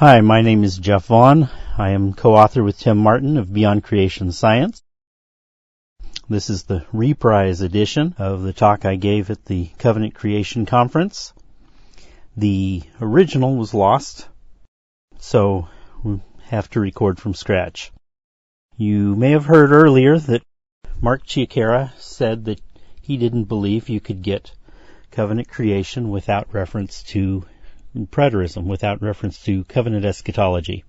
Hi, my name is Jeff Vaughn. I am co-author with Tim Martin of Beyond Creation Science. This is the reprise edition of the talk I gave at the Covenant Creation Conference. The original was lost, so we have to record from scratch. You may have heard earlier that Mark Chiakara said that he didn't believe you could get covenant creation without reference to preterism, without reference to covenant eschatology.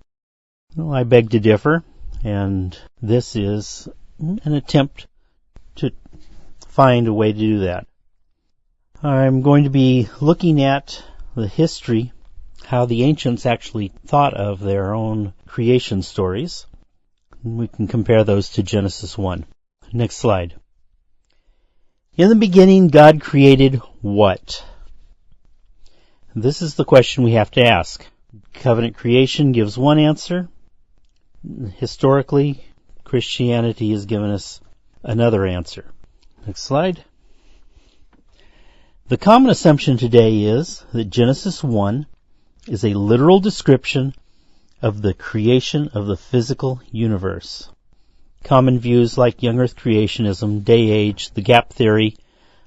Well, I beg to differ, and this is an attempt to find a way to do that. I'm going to be looking at the history, how the ancients actually thought of their own creation stories. We can compare those to Genesis 1. Next slide. In the beginning, God created what? This is the question we have to ask. Covenant creation gives one answer. Historically, Christianity has given us another answer. Next slide. The common assumption today is that Genesis 1 is a literal description of the creation of the physical universe. Common views like young earth creationism, day age, the gap theory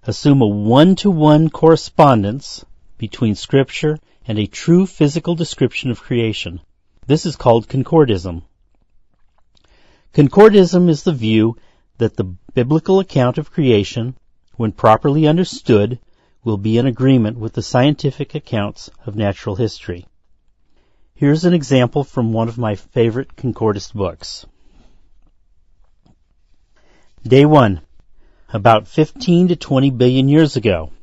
assume a one-to-one correspondence between Scripture and a true physical description of creation. This is called concordism. Concordism is the view that the biblical account of creation, when properly understood, will be in agreement with the scientific accounts of natural history. Here's an example from one of my favorite concordist books. Day 1. About 15 to 20 billion years ago.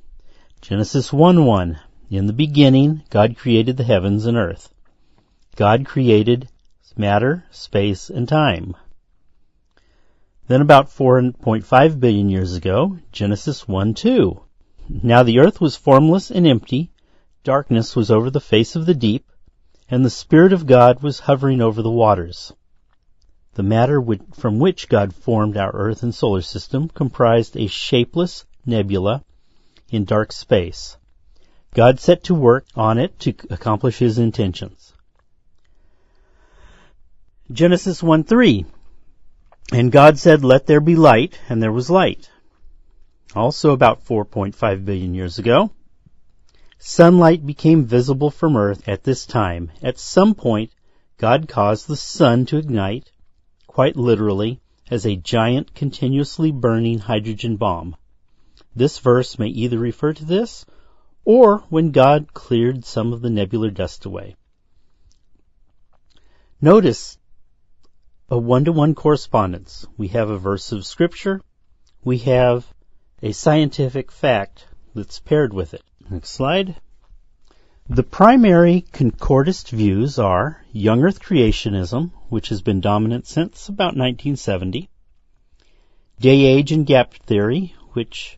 Genesis 1:1. In the beginning, God created the heavens and earth. God created matter, space, and time. Then about 4.5 billion years ago, Genesis 1:2. Now the earth was formless and empty, darkness was over the face of the deep, and the Spirit of God was hovering over the waters. The matter from which God formed our earth and solar system comprised a shapeless nebula in dark space. God set to work on it to accomplish his intentions. Genesis 1:3. And God said, "Let there be light," and there was light. Also about 4.5 billion years ago, sunlight became visible from earth at this time. At some point, God caused the sun to ignite, quite literally, as a giant continuously burning hydrogen bomb. This verse may either refer to this or when God cleared some of the nebular dust away. Notice a one-to-one correspondence. We have a verse of Scripture. We have a scientific fact that's paired with it. Next slide. The primary concordist views are young earth creationism, which has been dominant since about 1970, day age and gap theory, which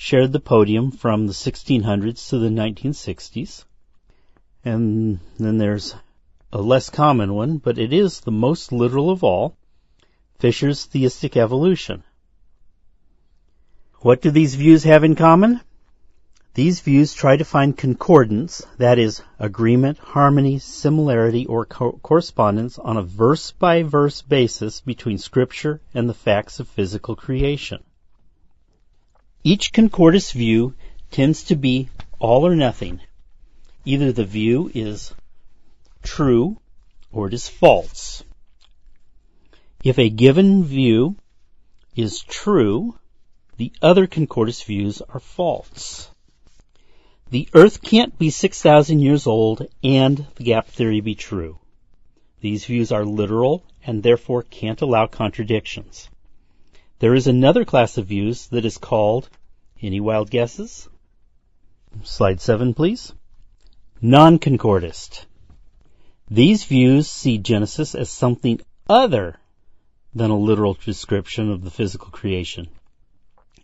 shared the podium from the 1600s to the 1960s. And then there's a less common one, but it is the most literal of all, Fischer's theistic evolution. What do these views have in common? These views try to find concordance, that is, agreement, harmony, similarity, or correspondence on a verse-by-verse basis between Scripture and the facts of physical creation. Each concordist view tends to be all or nothing. Either the view is true or it is false. If a given view is true, the other concordist views are false. The earth can't be 6,000 years old and the gap theory be true. These views are literal and therefore can't allow contradictions. There is another class of views that is called, any wild guesses? Slide 7, please. Non-concordist. These views see Genesis as something other than a literal description of the physical creation.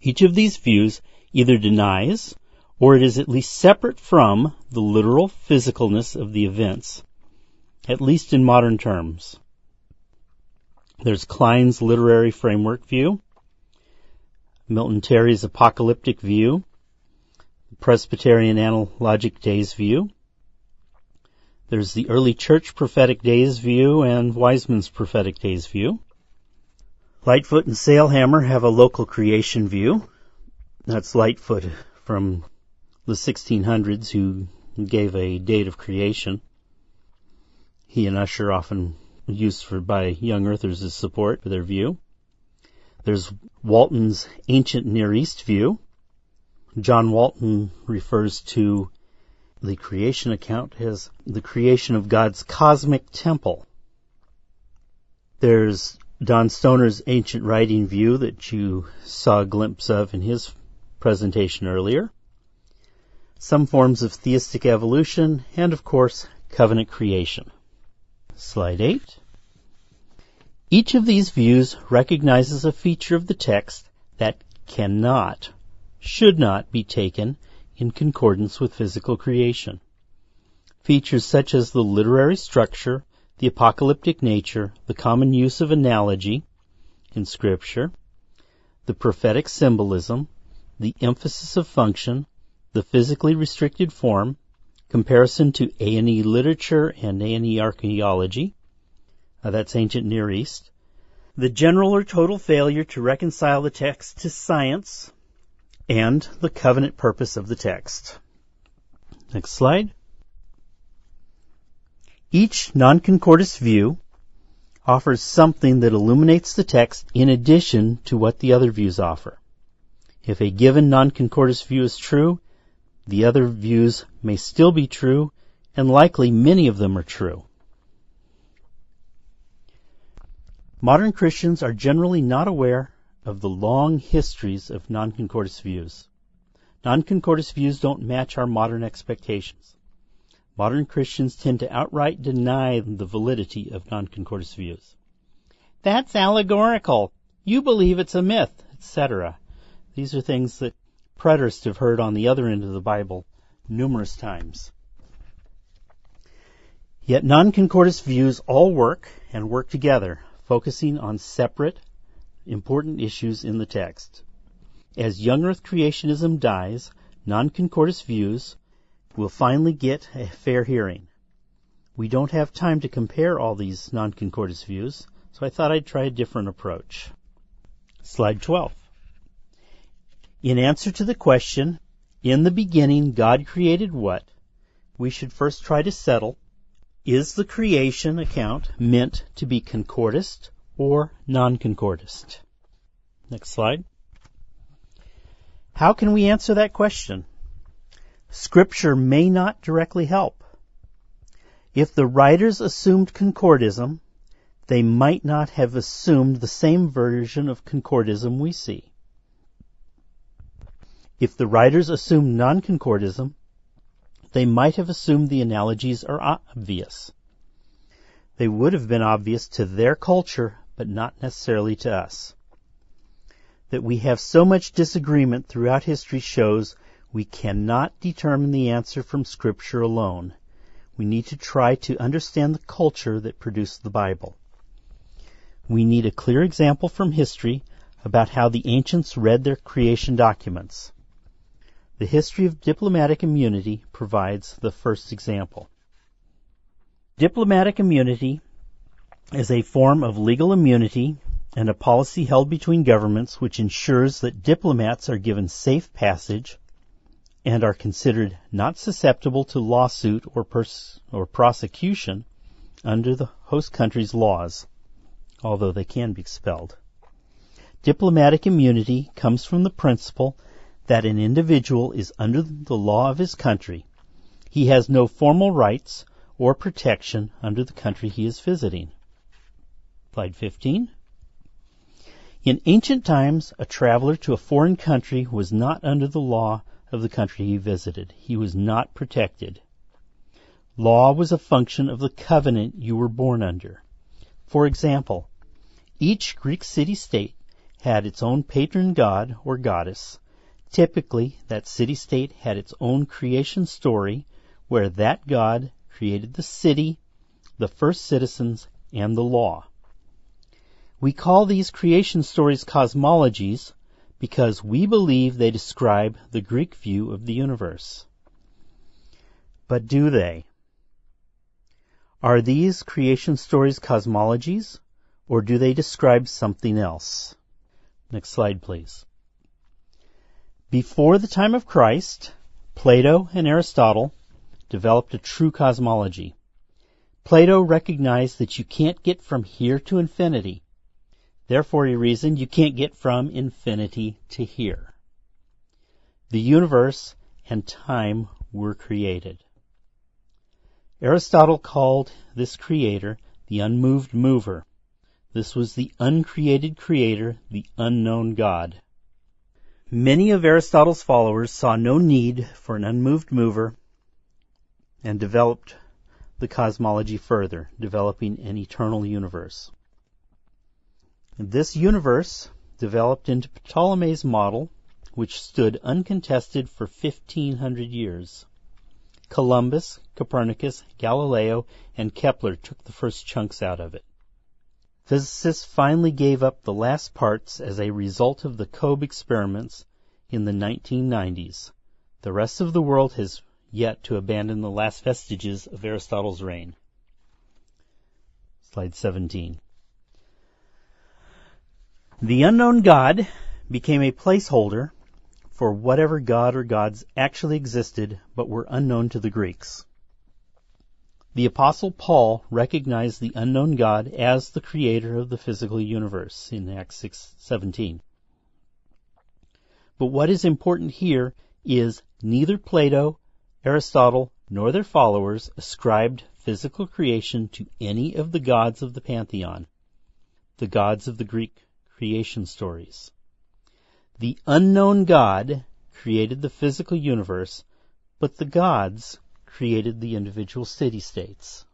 Each of these views either denies or it is at least separate from the literal physicalness of the events, at least in modern terms. There's Klein's literary framework view, Milton Terry's apocalyptic view, the Presbyterian analogic days view, There's the early church prophetic days view and Wiseman's prophetic days view. Lightfoot and Sailhammer have a local creation view. That's Lightfoot from the 1600s who gave a date of creation. He and Usher often used by young earthers as support for their view. There's Walton's ancient Near East view. John Walton refers to the creation account as the creation of God's cosmic temple. There's Don Stoner's ancient writing view that you saw a glimpse of in his presentation earlier. Some forms of theistic evolution, and of course, covenant creation. Slide 8. Each of these views recognizes a feature of the text that should not be taken in concordance with physical creation. Features such as the literary structure, the apocalyptic nature, the common use of analogy in Scripture, the prophetic symbolism, the emphasis of function, the physically restricted form, comparison to A&E literature and A&E archeology, that's ancient Near East, the general or total failure to reconcile the text to science, and the covenant purpose of the text. Next slide. Each non-concordist view offers something that illuminates the text in addition to what the other views offer. If a given non-concordist view is true, the other views may still be true, and likely many of them are true. Modern Christians are generally not aware of the long histories of non-concordist views. Non-concordist views don't match our modern expectations. Modern Christians tend to outright deny the validity of non-concordist views. That's allegorical. You believe it's a myth, etc. These are things that preterists have heard on the other end of the Bible numerous times. Yet non-concordist views all work and work together, focusing on separate, important issues in the text. As young earth creationism dies, non-concordist views will finally get a fair hearing. We don't have time to compare all these non-concordist views, so I thought I'd try a different approach. Slide 12. In answer to the question, in the beginning God created what, we should first try to settle, is the creation account meant to be concordist or non-concordist? Next slide. How can we answer that question? Scripture may not directly help. If the writers assumed concordism, they might not have assumed the same version of concordism we see. If the writers assumed non-concordism, they might have assumed the analogies are obvious. They would have been obvious to their culture, but not necessarily to us. That we have so much disagreement throughout history shows we cannot determine the answer from Scripture alone. We need to try to understand the culture that produced the Bible. We need a clear example from history about how the ancients read their creation documents. The history of diplomatic immunity provides the first example. Diplomatic immunity is a form of legal immunity and a policy held between governments which ensures that diplomats are given safe passage and are considered not susceptible to lawsuit or prosecution under the host country's laws, although they can be expelled. Diplomatic immunity comes from the principle that an individual is under the law of his country. He has no formal rights or protection under the country he is visiting. Slide 15. In ancient times, a traveler to a foreign country was not under the law of the country he visited. He was not protected. Law was a function of the covenant you were born under. For example, each Greek city-state had its own patron god or goddess. Typically, that city-state had its own creation story where that god created the city, the first citizens, and the law. We call these creation stories cosmologies because we believe they describe the Greek view of the universe. But do they? Are these creation stories cosmologies, or do they describe something else? Next slide, please. Before the time of Christ, Plato and Aristotle developed a true cosmology. Plato recognized that you can't get from here to infinity. Therefore, he reasoned you can't get from infinity to here. The universe and time were created. Aristotle called this creator the unmoved mover. This was the uncreated creator, the unknown God. Many of Aristotle's followers saw no need for an unmoved mover and developed the cosmology further, developing an eternal universe. This universe developed into Ptolemy's model, which stood uncontested for 1,500 years. Columbus, Copernicus, Galileo, and Kepler took the first chunks out of it. Physicists finally gave up the last parts as a result of the Kobe experiments in the 1990s. The rest of the world has yet to abandon the last vestiges of Aristotle's reign. Slide 17. The unknown God became a placeholder for whatever god or gods actually existed but were unknown to the Greeks. The Apostle Paul recognized the unknown God as the creator of the physical universe in Acts 6:17. But what is important here is neither Plato, Aristotle, nor their followers ascribed physical creation to any of the gods of the pantheon, the gods of the Greek creation stories. The unknown God created the physical universe, but the gods created the individual city-states.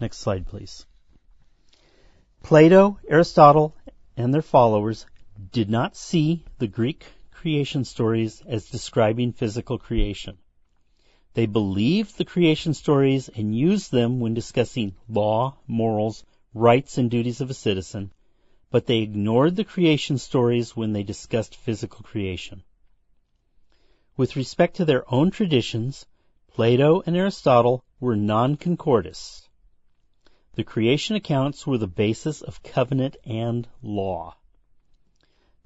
Next slide, please. Plato, Aristotle, and their followers did not see the Greek creation stories as describing physical creation. They believed the creation stories and used them when discussing law, morals, rights, and duties of a citizen, but they ignored the creation stories when they discussed physical creation. With respect to their own traditions, Plato and Aristotle were non-concordists. The creation accounts were the basis of covenant and law.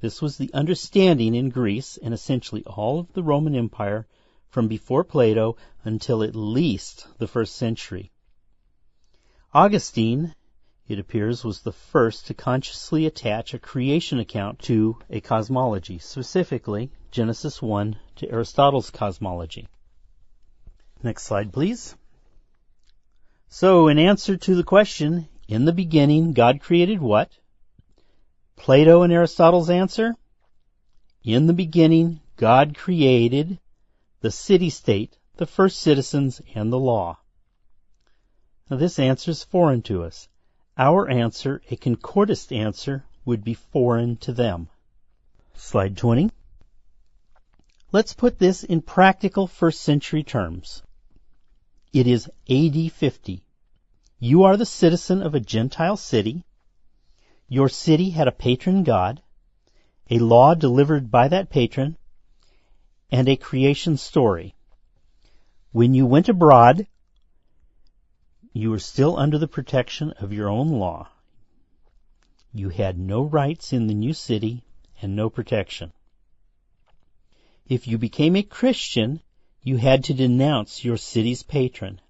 This was the understanding in Greece and essentially all of the Roman Empire from before Plato until at least the 1st century. Augustine, it appears, was the first to consciously attach a creation account to a cosmology, specifically Genesis 1 to Aristotle's cosmology. Next slide, please. So, in answer to the question, in the beginning, God created what? Plato and Aristotle's answer? In the beginning, God created the city-state, the first citizens, and the law. Now, this answer is foreign to us. Our answer, a concordist answer, would be foreign to them. Slide 20. Let's put this in practical 1st century terms. It is AD 50. You are the citizen of a Gentile city. Your city had a patron god, a law delivered by that patron, and a creation story. When you went abroad, you were still under the protection of your own law. You had no rights in the new city and no protection. If you became a Christian, you had to denounce your city's patron.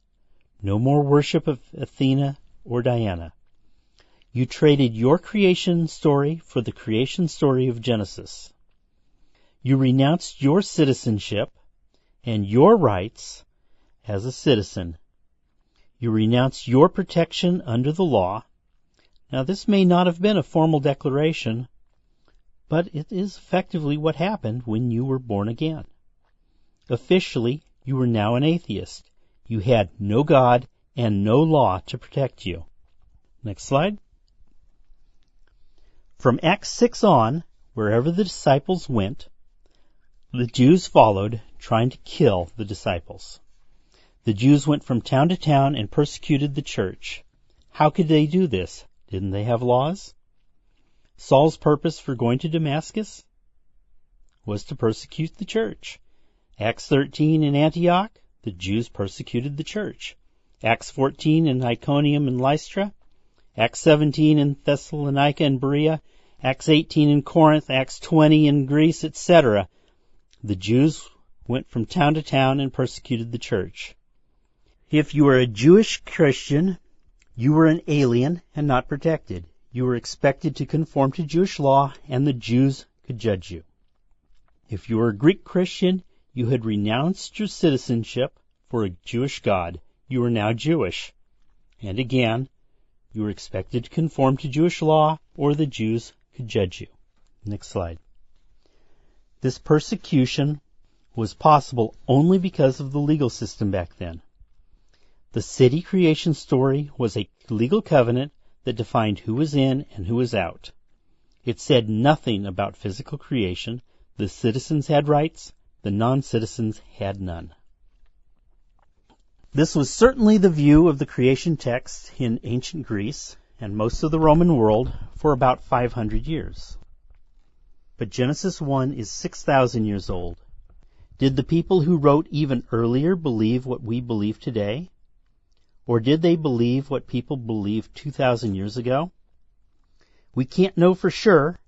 No more worship of Athena or Diana. You traded your creation story for the creation story of Genesis. You renounced your citizenship and your rights as a citizen. You renounced your protection under the law. Now, this may not have been a formal declaration, but it is effectively what happened when you were born again. Officially, you were now an atheist. You had no God and no law to protect you. Next slide. From Acts 6 on, wherever the disciples went, the Jews followed, trying to kill the disciples. The Jews went from town to town and persecuted the church. How could they do this? Didn't they have laws? Saul's purpose for going to Damascus was to persecute the church. Acts 13 in Antioch, the Jews persecuted the church. Acts 14 in Iconium and Lystra, Acts 17 in Thessalonica and Berea, Acts 18 in Corinth, Acts 20 in Greece, etc. The Jews went from town to town and persecuted the church. If you were a Jewish Christian, you were an alien and not protected. You were expected to conform to Jewish law, and the Jews could judge you. If you were a Greek Christian, you had renounced your citizenship for a Jewish God. You were now Jewish. And again, you were expected to conform to Jewish law, or the Jews could judge you. Next slide. This persecution was possible only because of the legal system back then. The city creation story was a legal covenant that defined who was in and who was out. It said nothing about physical creation. The citizens had rights, the non-citizens had none. This was certainly the view of the creation text in ancient Greece and most of the Roman world for about 500 years. But Genesis 1 is 6,000 years old. Did the people who wrote even earlier believe what we believe today? Or did they believe what people believed 2,000 years ago? We can't know for sure,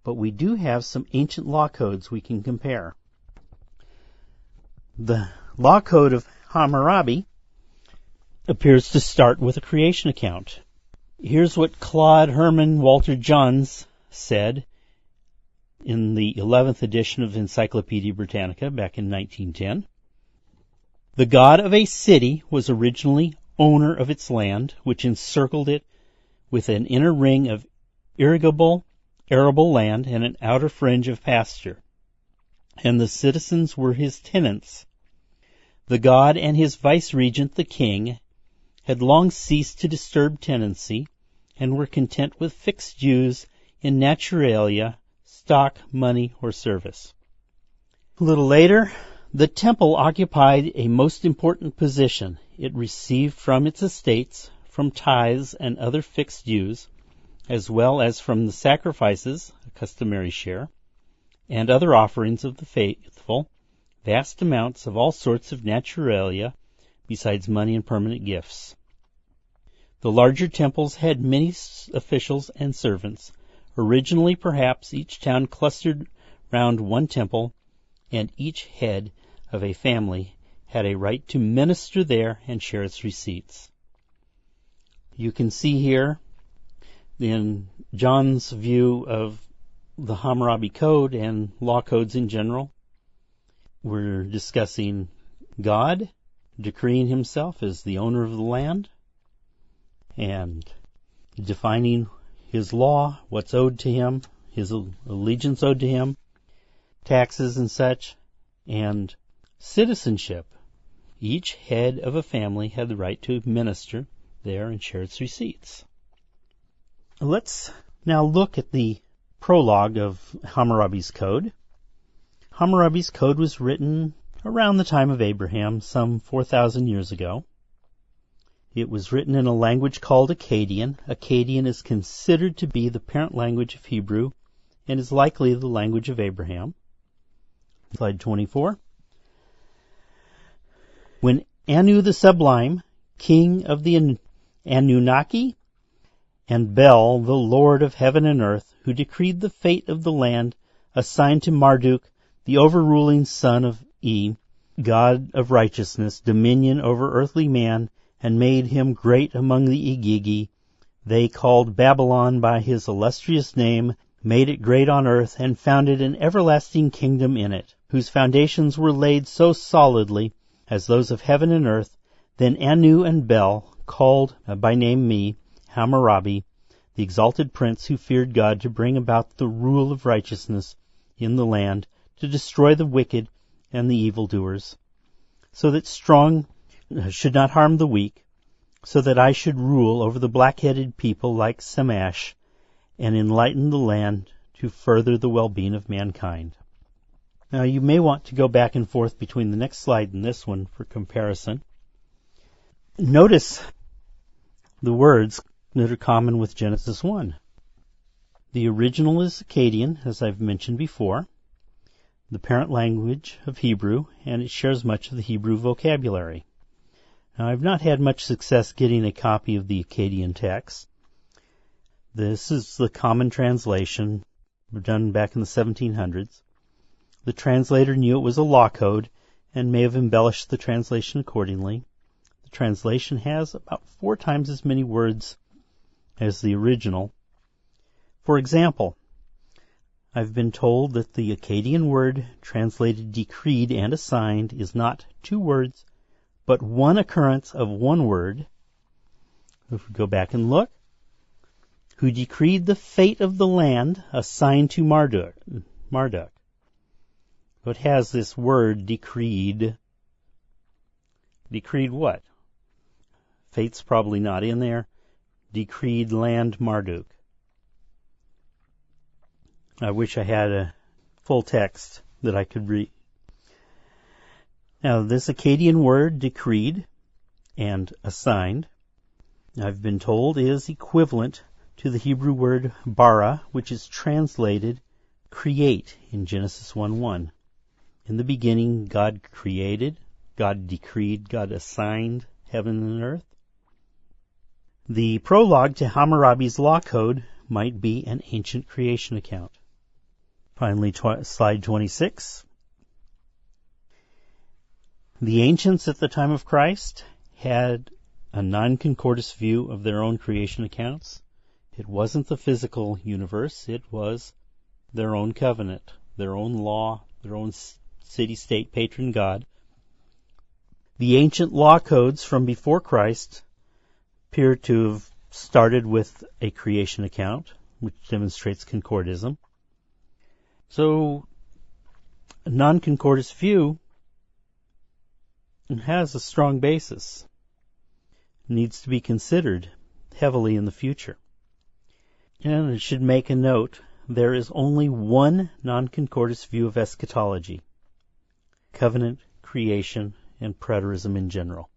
but we do have some ancient law codes we can compare. The law code of Hammurabi appears to start with a creation account. Here's what Claude Herman Walter Johns said in the 11th edition of Encyclopedia Britannica back in 1910. The god of a city was originally owner of its land, which encircled it with an inner ring of irrigable, arable land and an outer fringe of pasture. And the citizens were his tenants. The god and his vice-regent, the king, had long ceased to disturb tenancy, and were content with fixed dues in naturalia, stock, money, or service. A little later, the temple occupied a most important position. It received from its estates, from tithes and other fixed dues, as well as from the sacrifices, a customary share, and other offerings of the faithful, vast amounts of all sorts of naturalia, besides money and permanent gifts. The larger temples had many officials and servants. Originally, perhaps, each town clustered round one temple, and each head of a family had a right to minister there and share its receipts. You can see here, in John's view of the Hammurabi Code and law codes in general, we're discussing God decreeing himself as the owner of the land and defining his law, what's owed to him, his allegiance owed to him, taxes and such, and citizenship. Each head of a family had the right to minister there and share its receipts. Let's now look at the prologue of Hammurabi's Code. Hammurabi's Code was written around the time of Abraham, some 4,000 years ago. It was written in a language called Akkadian. Akkadian is considered to be the parent language of Hebrew and is likely the language of Abraham. Slide 24. When Anu the Sublime, king of the Anunnaki, and Bel, the Lord of heaven and earth, who decreed the fate of the land, assigned to Marduk, the overruling son of E, God of righteousness, dominion over earthly man, and made him great among the Igigi. They called Babylon by his illustrious name, made it great on earth, and founded an everlasting kingdom in it, whose foundations were laid so solidly as those of heaven and earth. Then Anu and Bel called by name me, Hammurabi, the exalted prince who feared God to bring about the rule of righteousness in the land, to destroy the wicked and the evildoers, so that strong should not harm the weak, so that I should rule over the black-headed people like Samash, and enlighten the land to further the well-being of mankind. Now you may want to go back and forth between the next slide and this one for comparison. Notice the words that are common with Genesis 1. The original is Akkadian, as I've mentioned before, the parent language of Hebrew, and it shares much of the Hebrew vocabulary. Now, I've not had much success getting a copy of the Akkadian text. This is the common translation done back in the 1700s. The translator knew it was a law code and may have embellished the translation accordingly. The translation has about 4 times as many words as the original. For example, I've been told that the Akkadian word translated decreed and assigned is not 2 words, but one occurrence of 1 word. If we go back and look, who decreed the fate of the land assigned to Marduk. It has this word decreed. Decreed what? Fate's probably not in there. Decreed land Marduk. I wish I had a full text that I could read. Now, this Akkadian word, decreed and assigned, I've been told is equivalent to the Hebrew word bara, which is translated create in Genesis 1:1. In the beginning, God created, God decreed, God assigned heaven and earth. The prologue to Hammurabi's law code might be an ancient creation account. Finally, slide 26. The ancients at the time of Christ had a non-concordist view of their own creation accounts. It wasn't the physical universe, it was their own covenant, their own law, their own city-state patron god. The ancient law codes from before Christ appear to have started with a creation account, which demonstrates concordism. So, a non-concordist view has a strong basis. It needs to be considered heavily in the future. And it should make a note, there is only one non-concordist view of eschatology: covenant, creation, and preterism in general.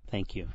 Thank you.